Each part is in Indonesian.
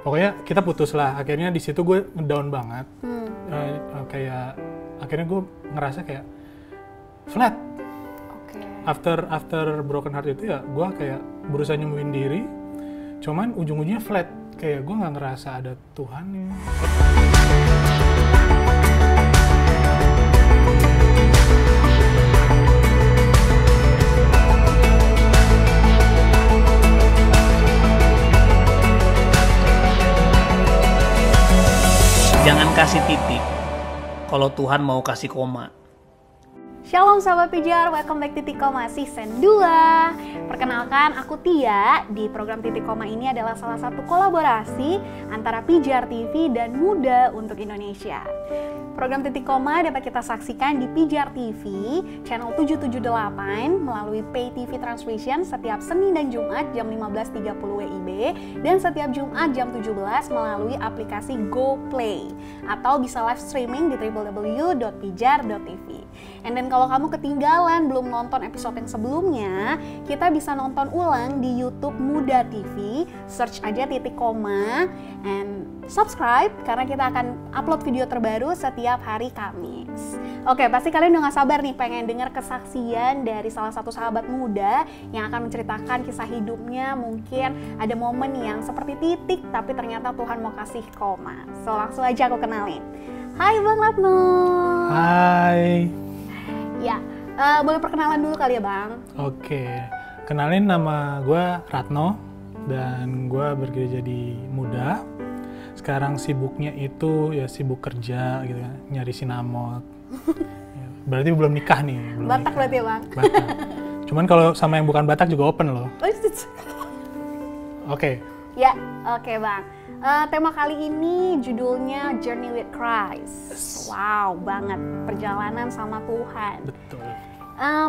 Pokoknya kita putus lah. Akhirnya di situ gue ngedown banget. Kayak akhirnya gue ngerasa kayak flat. After broken heart itu ya gue kayak berusaha nyembuhin diri. Cuman ujung-ujungnya flat. Kayak gue nggak ngerasa ada Tuhannya. Jangan kasih titik kalau Tuhan mau kasih koma. Shalom Sahabat Pijar, welcome back Titik Koma Season 2. Perkenalkan, aku Tia. Di program Titik Koma ini adalah salah satu kolaborasi antara Pijar TV dan Muda untuk Indonesia. Program Titik Koma dapat kita saksikan di Pijar TV, channel 778, melalui Pay TV Transvision setiap Senin dan Jumat jam 15.30 WIB, dan setiap Jumat jam 17 melalui aplikasi GoPlay, atau bisa live streaming di www.pijar.tv. And then kalau kamu ketinggalan belum nonton episode yang sebelumnya, kita bisa nonton ulang di YouTube Muda TV, search aja Titik Koma, and subscribe karena kita akan upload video terbaru setiap hari Kamis. Oke, pasti kalian udah gak sabar nih pengen dengar kesaksian dari salah satu sahabat muda yang akan menceritakan kisah hidupnya. Mungkin ada momen yang seperti titik, tapi ternyata Tuhan mau kasih koma. So langsung aja aku kenalin. Hai Bang Ratno. Hai. Ya, boleh perkenalan dulu kali ya Bang? Oke, kenalin nama gue Ratno dan gue bekerja di Muda. Sekarang sibuknya itu ya sibuk kerja gitu kan, nyari sinamot. Ya, berarti belum nikah nih. Belum Batak nikah. berarti ya Bang? Batak. Cuman kalau sama yang bukan Batak juga open loh. Oke. Ya, oke Bang. Tema kali ini judulnya Journey with Christ. Wow, banget. Perjalanan sama Tuhan. Betul.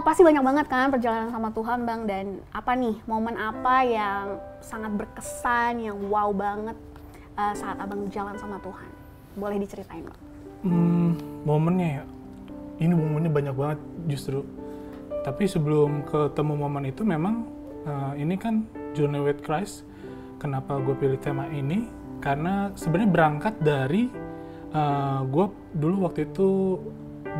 Pasti banyak banget kan perjalanan sama Tuhan Bang. Dan apa nih, momen apa yang sangat berkesan, yang wow banget saat Abang jalan sama Tuhan? Boleh diceritain Bang? Momennya ya, ini momennya banyak banget justru. Tapi sebelum ketemu momen itu memang ini kan Journey with Christ. Kenapa gue pilih tema ini? Karena sebenarnya berangkat dari gue dulu waktu itu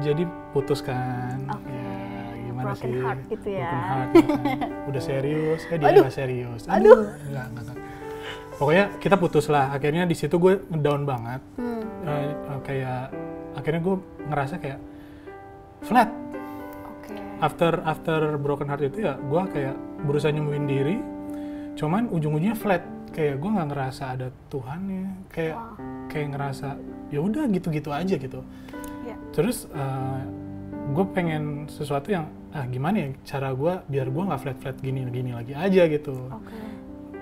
jadi putus kan. Ya, gimana broken sih? Heart gitu ya. Broken heart, ya kan? Udah serius, dia nggak serius. Enggak. Pokoknya kita putus lah. Akhirnya di situ gue ngedown banget. Kayak akhirnya gue ngerasa kayak flat. After broken heart itu ya gue kayak berusaha nyembuhin diri. Cuman ujung-ujungnya flat. Kayak gue nggak ngerasa ada Tuhannya, kayak ngerasa ya udah gitu-gitu aja gitu. Yeah. Terus gue pengen sesuatu yang gimana ya cara gue biar gue nggak flat gini lagi aja gitu.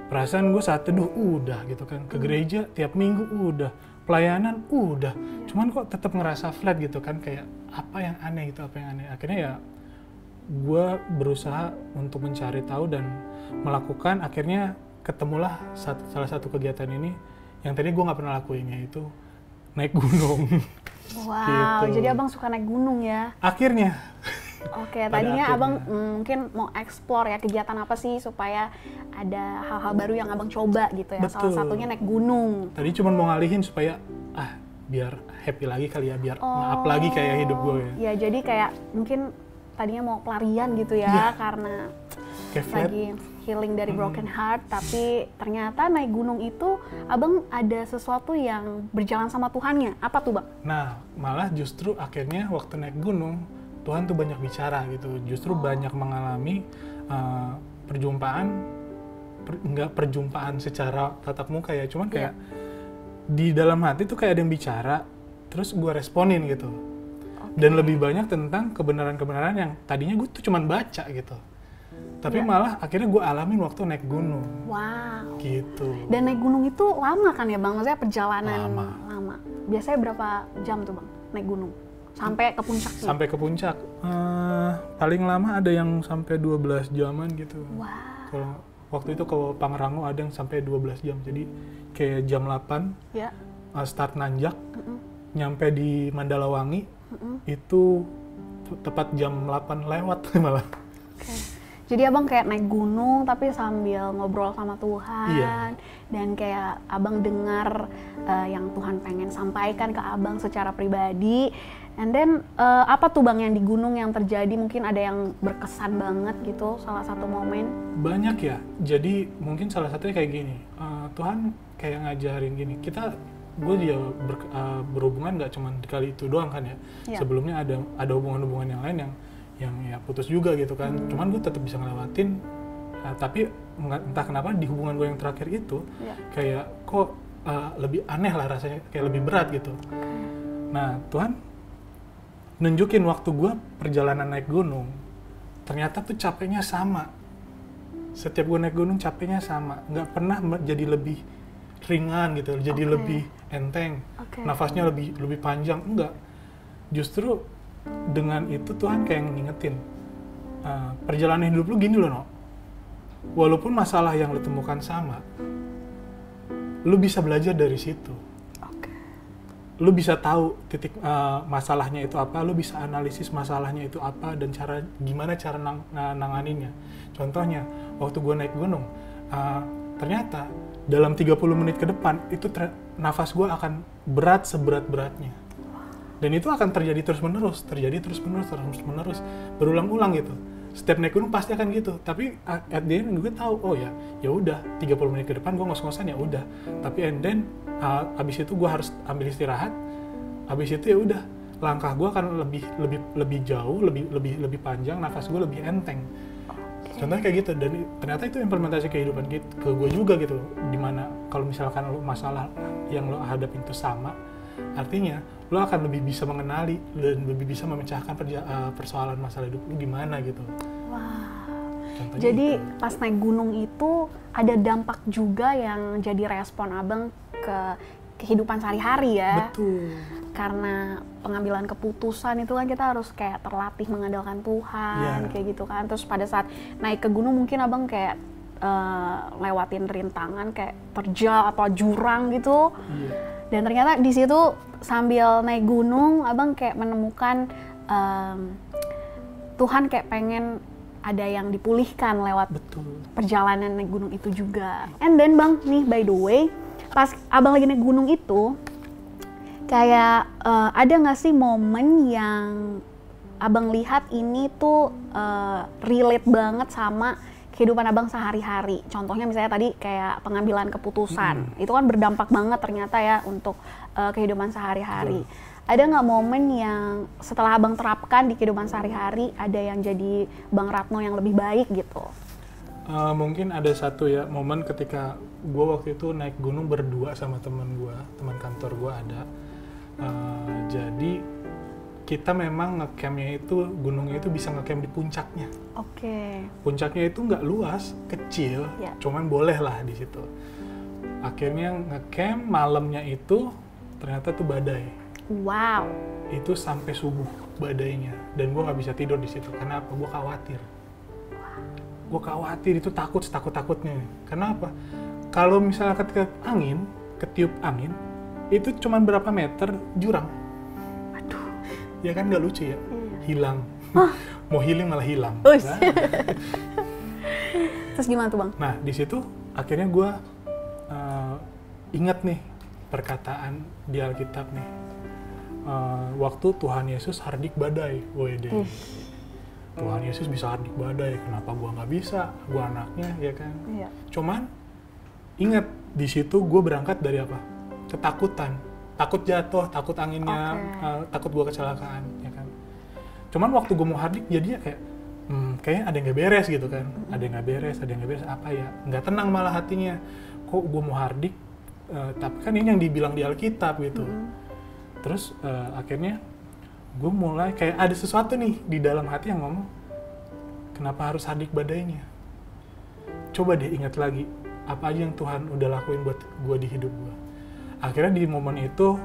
Perasaan gue saat teduh udah gitu kan, ke gereja tiap minggu udah, pelayanan udah. Cuman kok tetap ngerasa flat gitu kan, kayak apa yang aneh gitu, apa yang aneh. Akhirnya ya gue berusaha untuk mencari tahu dan melakukan. Akhirnya ketemulah salah satu kegiatan ini yang tadi gue nggak pernah lakuin, yaitu naik gunung. Wow, gitu. Jadi Abang suka naik gunung ya? Akhirnya. Oke, tadinya Abang mungkin mau explore ya kegiatan apa sih supaya ada hal-hal baru yang Abang coba gitu ya. Betul. Salah satunya naik gunung. Tadi cuma mau ngalihin supaya biar happy lagi kali ya, biar maaf lagi kayak hidup gue ya. Ya, jadi kayak mungkin tadinya mau pelarian gitu ya, karena lagi healing dari broken heart, tapi ternyata naik gunung itu Abang ada sesuatu yang berjalan sama Tuhannya. Apa tuh Bang? Nah, malah justru akhirnya waktu naik gunung, Tuhan tuh banyak bicara gitu. Justru banyak mengalami nggak perjumpaan secara tatap muka ya, cuman kayak di dalam hati tuh kayak ada yang bicara, terus gue responin gitu. Dan lebih banyak tentang kebenaran-kebenaran yang tadinya gue tuh cuman baca gitu. Tapi malah akhirnya gue alamin waktu naik gunung. Wow. Gitu. Dan naik gunung itu lama kan ya Bang? Maksudnya perjalanan lama. Biasanya berapa jam tuh Bang naik gunung? Sampai ke puncaknya? Sampai ke puncak. Paling lama ada yang sampai 12 jaman gitu. Wow. Kalau waktu itu ke Pangrango ada yang sampai 12 jam. Jadi kayak jam 8 start nanjak. Nyampe di Mandalawangi itu tepat jam 8 lewat malah. Jadi abang kayak naik gunung tapi sambil ngobrol sama Tuhan. Iya. Dan kayak abang dengar yang Tuhan pengen sampaikan ke abang secara pribadi. And then apa tuh bang yang di gunung yang terjadi, mungkin ada yang berkesan banget gitu, salah satu momen? Banyak ya, jadi mungkin salah satunya kayak gini, Tuhan kayak ngajarin gini, gue dia berhubungan nggak cuma kali itu doang kan ya, sebelumnya ada hubungan-hubungan yang lain yang ya putus juga gitu kan, cuman gue tetap bisa ngelewatin, tapi entah kenapa di hubungan gue yang terakhir itu kayak kok lebih aneh lah rasanya, kayak lebih berat gitu. Nah Tuhan nunjukin waktu gue perjalanan naik gunung, ternyata tuh capeknya sama. Setiap gue naik gunung capeknya sama, nggak pernah jadi lebih ringan gitu, jadi lebih enteng, nafasnya lebih panjang, enggak. Justru dengan itu Tuhan kayak ngingetin, perjalanan hidup lu gini loh, no. Walaupun masalah yang lu temukan sama, lu bisa belajar dari situ. Lu bisa tahu titik masalahnya itu apa, lu bisa analisis masalahnya itu apa, dan gimana cara nanganinnya. Contohnya, waktu gue naik gunung, ternyata dalam 30 menit ke depan, itu nafas gue akan berat seberat-beratnya. Dan itu akan terjadi terus-menerus, berulang-ulang gitu. Setiap naik gunung pasti akan gitu, tapi at the end gue tahu, oh ya udah 30 menit ke depan gue ngos-ngosan ya udah. Tapi and then abis itu gue harus ambil istirahat, abis itu ya udah langkah gue akan lebih jauh, lebih panjang, nafas gue lebih enteng. Contohnya kayak gitu, dan ternyata itu implementasi kehidupan ke gue juga gitu. Dimana kalau misalkan lo masalah yang lo hadapin itu sama, artinya lo akan lebih bisa mengenali dan lebih bisa memecahkan persoalan masalah hidup lo gimana gitu. Wah. Contohnya jadi itu. Pas naik gunung itu ada dampak juga yang jadi respon abang ke kehidupan sehari-hari ya. Betul. Karena pengambilan keputusan itu kan kita harus kayak terlatih mengandalkan Tuhan, kayak gitu kan. Terus pada saat naik ke gunung mungkin abang kayak lewatin rintangan kayak terjal atau jurang gitu. Dan ternyata di situ sambil naik gunung abang kayak menemukan Tuhan kayak pengen ada yang dipulihkan lewat perjalanan naik gunung itu juga. And then bang, nih by the way, pas abang lagi naik gunung itu, kayak ada nggak sih momen yang abang lihat ini tuh relate banget sama kehidupan abang sehari-hari? Contohnya misalnya tadi kayak pengambilan keputusan, itu kan berdampak banget ternyata ya untuk kehidupan sehari-hari. Ada nggak momen yang setelah abang terapkan di kehidupan sehari-hari, ada yang jadi Bang Ratno yang lebih baik gitu? Mungkin ada satu ya, momen ketika gue waktu itu naik gunung berdua sama teman kantor gue ada. Jadi kita memang ngecampnya itu, gunungnya itu bisa ngecamp di puncaknya. Puncaknya itu nggak luas, kecil, cuman boleh lah di situ. Akhirnya ngecamp, malamnya itu ternyata tuh badai. Wow. Itu sampai subuh badainya, dan gue nggak bisa tidur di situ. Kenapa? Gue khawatir. Gue khawatir, itu takut-takutnya. Kenapa? Kalau misalnya ketika ketiup angin, itu cuma berapa meter jurang. Aduh. Ya kan nggak lucu ya? Hilang. Mau healing malah hilang. Nah. Terus gimana tuh bang? Nah di situ akhirnya gue ingat nih perkataan di Alkitab nih. Waktu Tuhan Yesus hardik badai. Tuhan Yesus bisa hardik badai, kenapa gua nggak bisa? Gua anaknya, ya kan? Cuman ingat di situ gue berangkat dari apa? Ketakutan, takut jatuh, takut anginnya, takut gua kecelakaan, ya kan? Cuman waktu gue mau hardik jadinya kayak kayaknya ada yang nggak beres gitu kan? Ada yang nggak beres, apa ya? Nggak tenang malah hatinya. Kok gue mau hardik? Tapi kan ini yang dibilang di Alkitab gitu. Terus akhirnya gue mulai kayak ada sesuatu nih di dalam hati yang ngomong, kenapa harus hardik badainya? Coba deh ingat lagi, apa aja yang Tuhan udah lakuin buat gue di hidup gue. Akhirnya di momen itu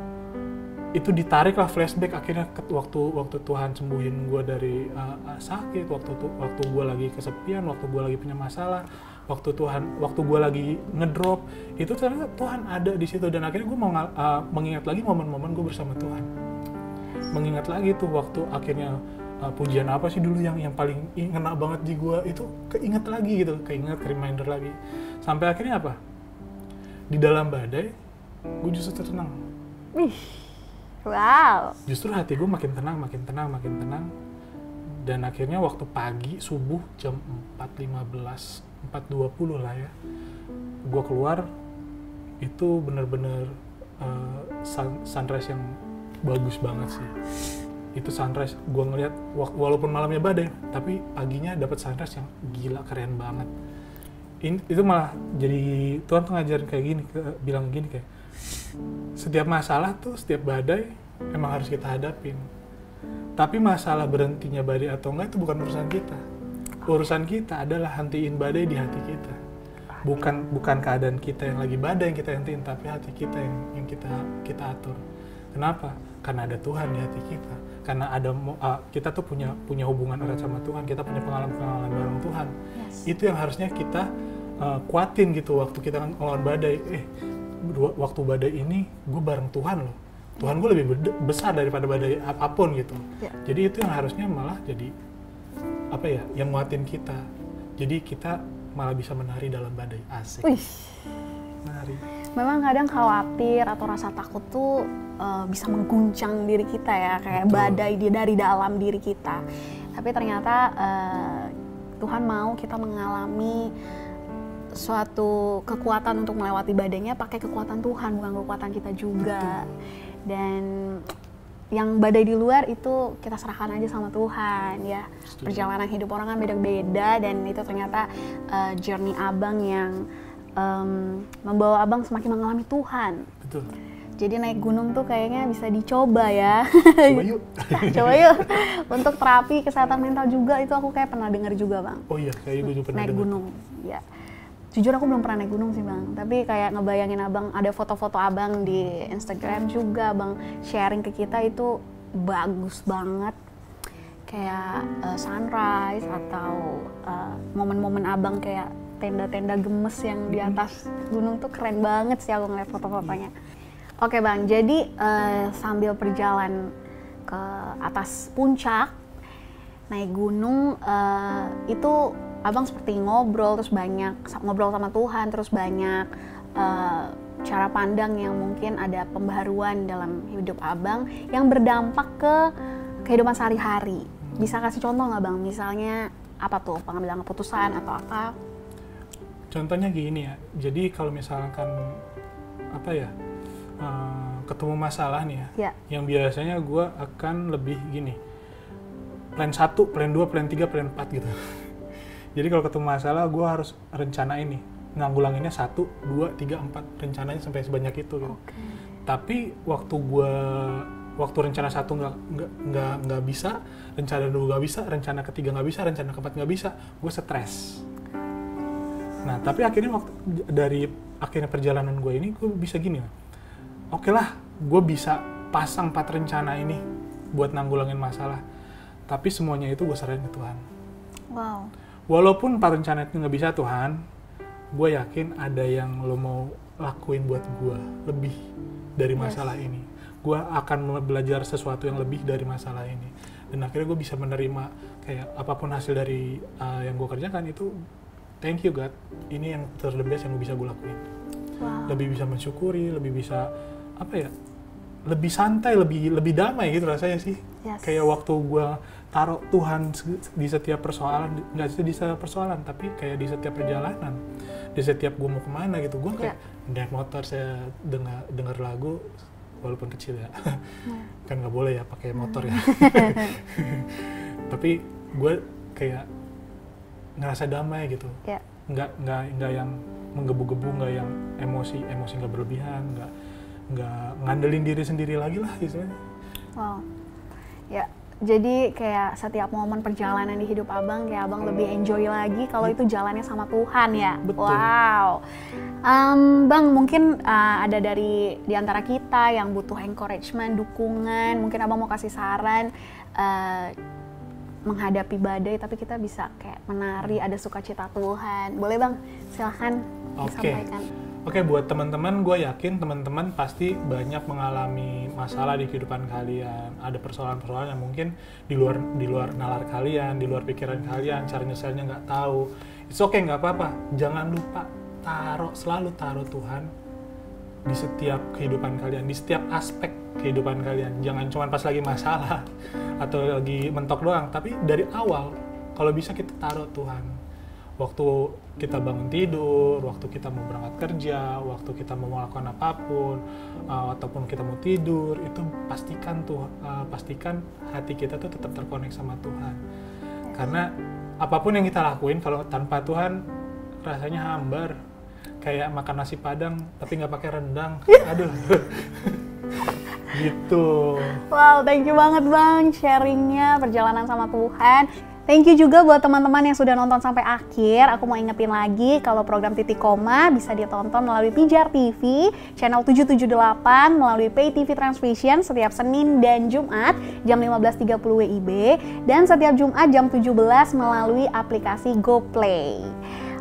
ditarik lah flashback, akhirnya waktu Tuhan sembuhin gue dari sakit, waktu gue lagi kesepian, waktu gue lagi punya masalah, waktu gue lagi ngedrop, itu ternyata Tuhan ada di situ. Dan akhirnya gue mau mengingat lagi momen-momen gue bersama Tuhan. Mengingat lagi tuh waktu akhirnya pujian apa sih dulu yang paling ngena banget di gue, itu keinget lagi gitu, reminder lagi. Sampai akhirnya apa? Di dalam badai, gue justru tenang. Wow. Justru hati gue makin tenang. Dan akhirnya waktu pagi, subuh jam 4.15, 4.20 lah ya, gue keluar, itu bener-bener sunrise yang bagus banget sih. Itu sunrise, gue ngeliat, walaupun malamnya badai, tapi paginya dapat sunrise yang gila, keren banget. Itu malah jadi, Tuhan tuh ngajarin kayak gini, bilang gini kayak, setiap masalah tuh, setiap badai, emang harus kita hadapin. Tapi masalah berhentinya badai atau enggak itu bukan urusan kita. Urusan kita adalah hentiin badai di hati kita. Bukan keadaan kita yang lagi badai yang kita hentiin, tapi hati kita yang kita atur. Kenapa? Karena ada Tuhan di hati kita. Karena kita tuh punya hubungan erat sama Tuhan. Kita punya pengalaman bareng Tuhan. Yes. Itu yang harusnya kita kuatin gitu waktu kita ngelawan badai. Waktu badai ini gue bareng Tuhan loh. Tuhan gue lebih besar daripada badai apapun gitu. Yeah. Jadi itu yang harusnya malah jadi yang nguatin kita. Jadi kita malah bisa menari dalam badai. Asik. Menari. Memang kadang khawatir atau rasa takut tuh bisa mengguncang diri kita ya, kayak betul, badai dari dalam diri kita. Tapi ternyata Tuhan mau kita mengalami suatu kekuatan untuk melewati badainya pakai kekuatan Tuhan, bukan kekuatan kita juga. Betul. Dan yang badai di luar itu kita serahkan aja sama Tuhan ya. Setuju. Perjalanan hidup orang kan beda-beda, dan itu ternyata journey abang yang membawa abang semakin mengalami Tuhan. Betul. Jadi naik gunung tuh kayaknya bisa dicoba ya. Coba yuk. Coba yuk. Untuk terapi kesehatan mental juga, itu aku kayak pernah dengar juga bang. Oh iya, kayak gue juga pernah naik gunung. Ya. Jujur aku belum pernah naik gunung sih bang, tapi kayak ngebayangin abang, ada foto-foto abang di Instagram juga, abang sharing ke kita itu bagus banget. Kayak sunrise atau momen-momen abang kayak tenda-tenda gemes yang di atas gunung tuh keren banget sih aku ngeliat foto-fotonya. Oke bang, jadi sambil perjalanan ke atas puncak, naik gunung, itu abang seperti ngobrol sama Tuhan, terus banyak cara pandang yang mungkin ada pembaharuan dalam hidup abang yang berdampak ke kehidupan sehari-hari. Bisa kasih contoh nggak bang? Misalnya apa tuh, pengambilan keputusan atau apa? Contohnya gini ya, jadi kalau misalkan ketemu masalah nih ya, yang biasanya gue akan lebih gini, plan 1, plan 2, plan 3, plan 4 gitu. Jadi kalau ketemu masalah, gue harus rencana ini, nanggulanginnya 1, 2, 3, 4, rencananya sampai sebanyak itu gitu. Okay. Tapi waktu rencana 1 nggak bisa, rencana 2 nggak bisa, rencana ketiga nggak bisa, rencana keempat nggak bisa, gue stres. Nah tapi akhirnya dari perjalanan gue ini, gue bisa gini, oke lah, gue bisa pasang 4 rencana ini buat nanggulangin masalah, tapi semuanya itu gue serahin ke Tuhan. Wow. Walaupun 4 rencana itu nggak bisa Tuhan, gue yakin ada yang lo mau lakuin buat gue lebih dari masalah ini. Gue akan belajar sesuatu yang lebih dari masalah ini. Dan akhirnya gue bisa menerima kayak apapun hasil dari yang gue kerjakan itu, thank you God, ini yang the-best yang bisa gue lakuin. Wow. Lebih bisa mensyukuri, lebih bisa lebih santai, lebih damai gitu rasanya sih. Yes. Kayak waktu gue taruh Tuhan di setiap persoalan, nggak di setiap persoalan, tapi kayak di setiap perjalanan, di setiap gue mau kemana gitu, gue kayak naik motor, saya dengar lagu, walaupun kecil ya, kan nggak boleh ya pakai motor ya, tapi gue kayak ngerasa damai gitu, nggak yang menggebu-gebu, nggak yang emosi nggak berlebihan, nggak ngandelin diri sendiri lagi lah istilahnya. Wow, ya. Jadi kayak setiap momen perjalanan di hidup abang, kayak abang lebih enjoy lagi kalau itu jalannya sama Tuhan ya. Betul. Wow. Bang, mungkin ada di antara kita yang butuh encouragement, dukungan, mungkin abang mau kasih saran menghadapi badai, tapi kita bisa kayak menari, ada sukacita Tuhan. Boleh bang, silahkan disampaikan. Oke, buat teman-teman, gue yakin teman-teman pasti banyak mengalami masalah di kehidupan kalian. Ada persoalan-persoalan yang mungkin di luar nalar kalian, di luar pikiran kalian, cara nyelesainnya nggak tahu. It's okay, nggak apa-apa. Jangan lupa selalu taruh Tuhan di setiap kehidupan kalian, di setiap aspek kehidupan kalian. Jangan cuma pas lagi masalah atau lagi mentok doang, tapi dari awal kalau bisa kita taruh Tuhan. Waktu kita bangun tidur, waktu kita mau berangkat kerja, waktu kita mau melakukan apapun, ataupun kita mau tidur, itu pastikan hati kita tuh tetap terkonek sama Tuhan. Karena apapun yang kita lakuin kalau tanpa Tuhan rasanya hambar, kayak makan nasi Padang tapi nggak pakai rendang. Aduh. Gitu. Wow, thank you banget Bang sharingnya perjalanan sama Tuhan. Thank you juga buat teman-teman yang sudah nonton sampai akhir. Aku mau ingetin lagi kalau program Titik Koma bisa ditonton melalui Pijar TV, channel 778, melalui Pay TV Transvision setiap Senin dan Jumat jam 15.30 WIB, dan setiap Jumat jam 17 melalui aplikasi GoPlay.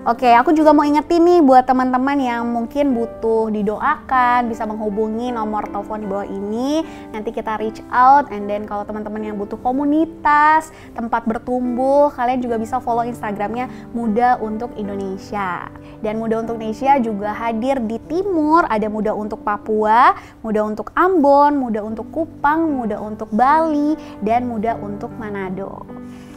Oke, aku juga mau ingetin nih buat teman-teman yang mungkin butuh didoakan, bisa menghubungi nomor telepon di bawah ini. Nanti kita reach out, and then kalau teman-teman yang butuh komunitas, tempat bertumbuh, kalian juga bisa follow Instagramnya Muda Untuk Indonesia. Dan Muda Untuk Indonesia juga hadir di Timur, ada Muda Untuk Papua, Muda Untuk Ambon, Muda Untuk Kupang, Muda Untuk Bali, dan Muda Untuk Manado.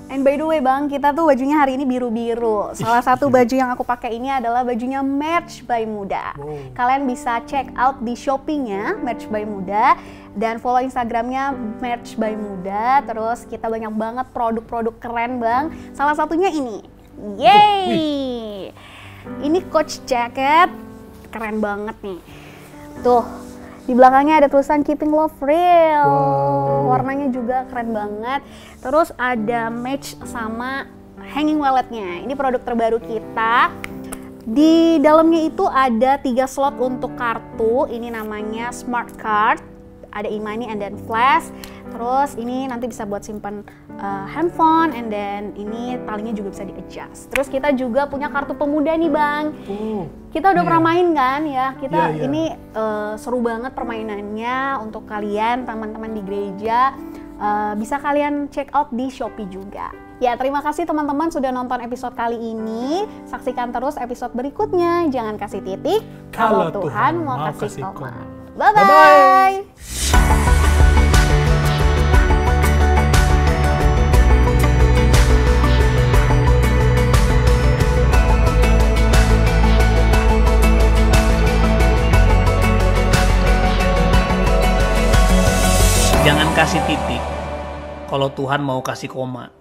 And by the way Bang, kita tuh bajunya hari ini biru-biru. Salah satu baju yang aku pakai ini adalah bajunya Merch by Muda. Wow. Kalian bisa check out di Shopee-nya Merch by Muda dan follow Instagramnya Merch by Muda. Terus kita banyak banget produk-produk keren Bang. Salah satunya ini. Yeay! Ini Coach jacket, keren banget nih. Tuh, di belakangnya ada tulisan Keeping Love Real. Wow. Warnanya juga keren banget. Terus ada match sama hanging walletnya. Ini produk terbaru kita. Di dalamnya itu ada 3 slot untuk kartu. Ini namanya Smart Card. Ada e-money and then flash. Terus ini nanti bisa buat simpan handphone, and then ini talinya juga bisa di-adjust. Terus kita juga punya kartu pemuda nih Bang. Kita udah pernah main kan ya. Kita ini seru banget permainannya untuk kalian teman-teman di gereja. Bisa kalian check out di Shopee juga. Ya, terima kasih teman-teman sudah nonton episode kali ini. Saksikan terus episode berikutnya. Jangan kasih titik kalau Tuhan mau kasih koma. Bye-bye. Jangan kasih titik kalau Tuhan mau kasih koma.